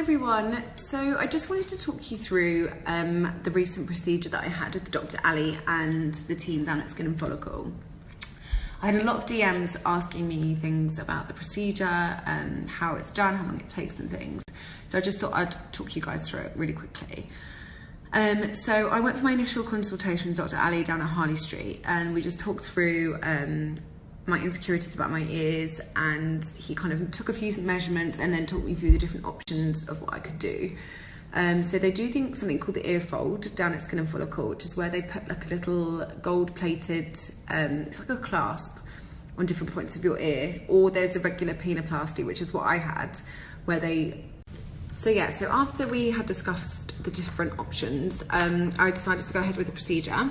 everyone. So I just wanted to talk you through the recent procedure that I had with Dr. Ali and the team down at Skin and Follicle. I had a lot of DMs asking me things about the procedure, how it's done, how long it takes and things. So I just thought I'd talk you guys through it really quickly. So I went for my initial consultation with Dr. Ali down at Harley Street, and we just talked through my insecurities about my ears, and he kind of took a few measurements and then talked me through the different options of what I could do. So they do something called the ear fold down at Skin and Follicle, which is where they put like a little gold plated, it's like a clasp on different points of your ear, or there's a regular Pinnaplasty, which is what I had, where they... So after we had discussed the different options, I decided to go ahead with the procedure.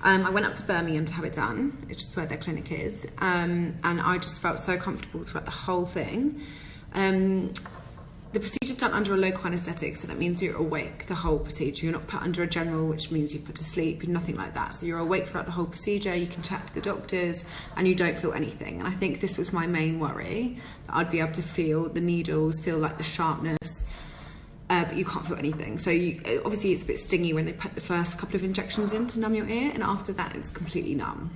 I went up to Birmingham to have it done, which is where their clinic is, and I just felt so comfortable throughout the whole thing. The procedure's done under a local anaesthetic, so that means you're awake the whole procedure. You're not put under a general, which means you're put to sleep, nothing like that. So you're awake throughout the whole procedure, you can chat to the doctors, and you don't feel anything. And I think this was my main worry, that I'd be able to feel the needles, feel like the sharpness, but you can't feel anything. So obviously it's a bit stingy when they put the first couple of injections in to numb your ear, and after that it's completely numb.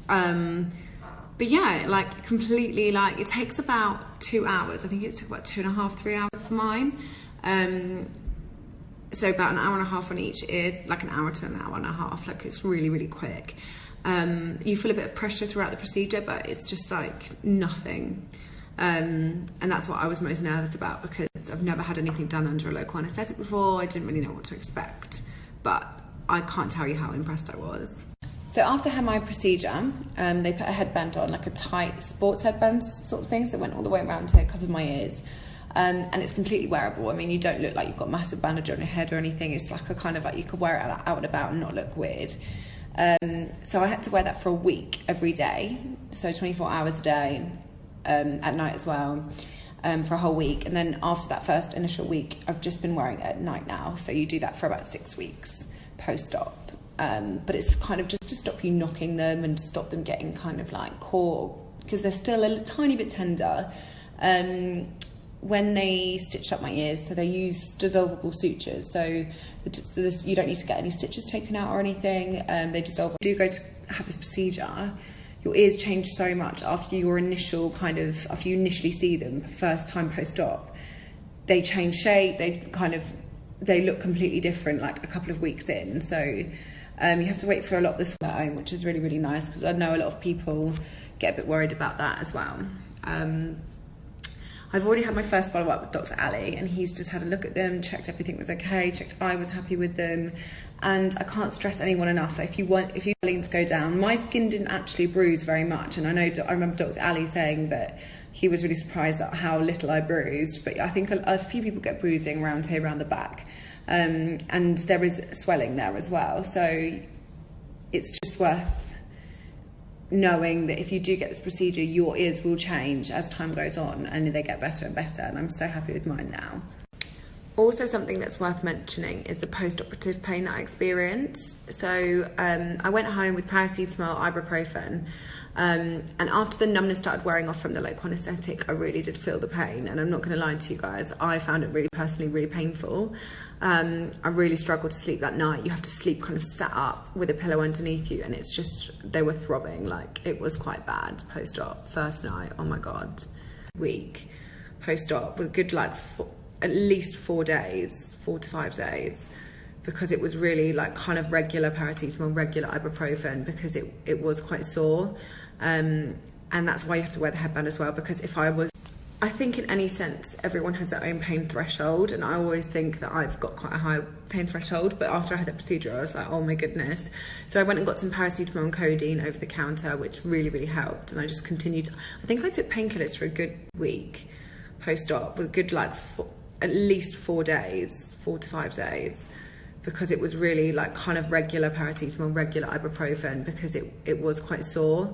But yeah, like completely, like it takes about 2 hours. I think it took about 2.5, 3 hours for mine. So about an hour and a half on each ear, like an hour to an hour and a half. Like it's really, really quick. You feel a bit of pressure throughout the procedure, but it's just like nothing. And that's what I was most nervous about, because I've never had anything done under a local anaesthetic before. I didn't really know what to expect, but I can't tell you how impressed I was. So after I had my procedure, they put a headband on, like a tight sports headband sort of thing, that went all the way around to cover my ears. And it's completely wearable. I mean, you don't look like you've got massive bandage on your head or anything. It's like a kind of like you could wear it out and about and not look weird. So I had to wear that for a week every day, so 24 hours a day, at night as well, for a whole week. And then after that first initial week, I've just been wearing it at night now. So you do that for about 6 weeks post-op. But it's kind of just to stop you knocking them and stop them getting kind of like caught, because they're still a tiny bit tender. When they stitched up my ears, so they use dissolvable sutures, so you don't need to get any stitches taken out or anything. They dissolve. If you do go to have this procedure, your ears change so much after your initial after you initially see them first time post-op. They change shape, they look completely different like a couple of weeks in. So you have to wait for a lot of this time, which is really, really nice, because I know a lot of people get a bit worried about that as well. I've already had my first follow-up with Dr. Ali, and he's just had a look at them, checked everything was okay, checked I was happy with them. And I can't stress anyone enough that if you're willing to go down, my skin didn't actually bruise very much. And I remember Dr. Ali saying that he was really surprised at how little I bruised, but I think a few people get bruising around here, around the back. And there is swelling there as well. So it's just worth knowing that if you do get this procedure, your ears will change as time goes on, and they get better and better, and I'm so happy with mine now. Also, something that's worth mentioning is the post-operative pain that I experienced. So I went home with paracetamol, ibuprofen, and after the numbness started wearing off from the local anaesthetic, I really did feel the pain, and I'm not going to lie to you guys, I found it really personally really painful. I really struggled to sleep that night. You have to sleep kind of sat up with a pillow underneath you, and it's just, they were throbbing. Like, it was quite bad post-op. First night, oh my God. Week post-op, with a good at least 4 days, 4 to 5 days, because it was really like kind of regular paracetamol, regular ibuprofen, because it was quite sore. And that's why you have to wear the headband as well, because I think in any sense, everyone has their own pain threshold, and I always think that I've got quite a high pain threshold, but after I had that procedure, I was like, oh my goodness. So I went and got some paracetamol and codeine over the counter, which really, really helped, and I just continued. I think I took painkillers for a good week post-op, with a good at least 4 days, 4 to 5 days, because it was really like kind of regular paracetamol, regular ibuprofen, because it was quite sore.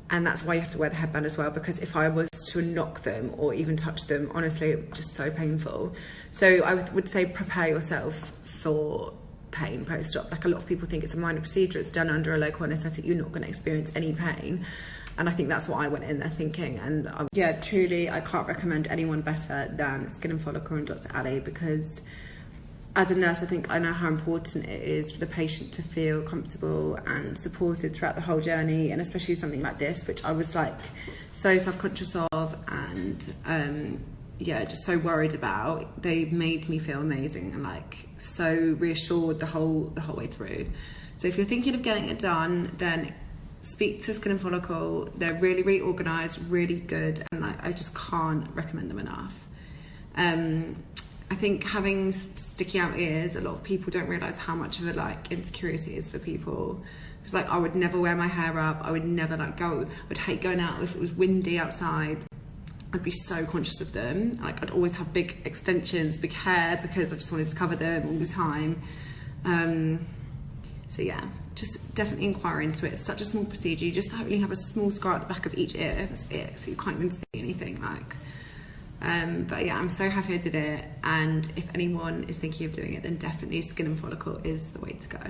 And that's why you have to wear the headband as well, because if I was to knock them or even touch them, honestly, it was just so painful. So I would say prepare yourself for pain post-op. Like, a lot of people think it's a minor procedure, it's done under a local anaesthetic, you're not going to experience any pain. And I think that's what I went in there thinking. And yeah, truly, I can't recommend anyone better than Skin and Follicle and Dr. Ali, because as a nurse, I think I know how important it is for the patient to feel comfortable and supported throughout the whole journey, and especially something like this, which I was like so self-conscious of and yeah, just so worried about. They made me feel amazing and like so reassured the whole way through. So if you're thinking of getting it done, then speak to Skin and Follicle. They're really, really organised, really good, and I just can't recommend them enough. I think having sticky out ears, a lot of people don't realise how much of a like insecurity it is for people. It's like, I would never wear my hair up. I would never like I would hate going out if it was windy outside. I'd be so conscious of them. Like, I'd always have big extensions, big hair, because I just wanted to cover them all the time. So yeah, just definitely inquire into it. It's such a small procedure. You just only have a small scar at the back of each ear. That's it. So you can't even see anything like. But yeah, I'm so happy I did it, and if anyone is thinking of doing it, then definitely Skin and Follicle is the way to go.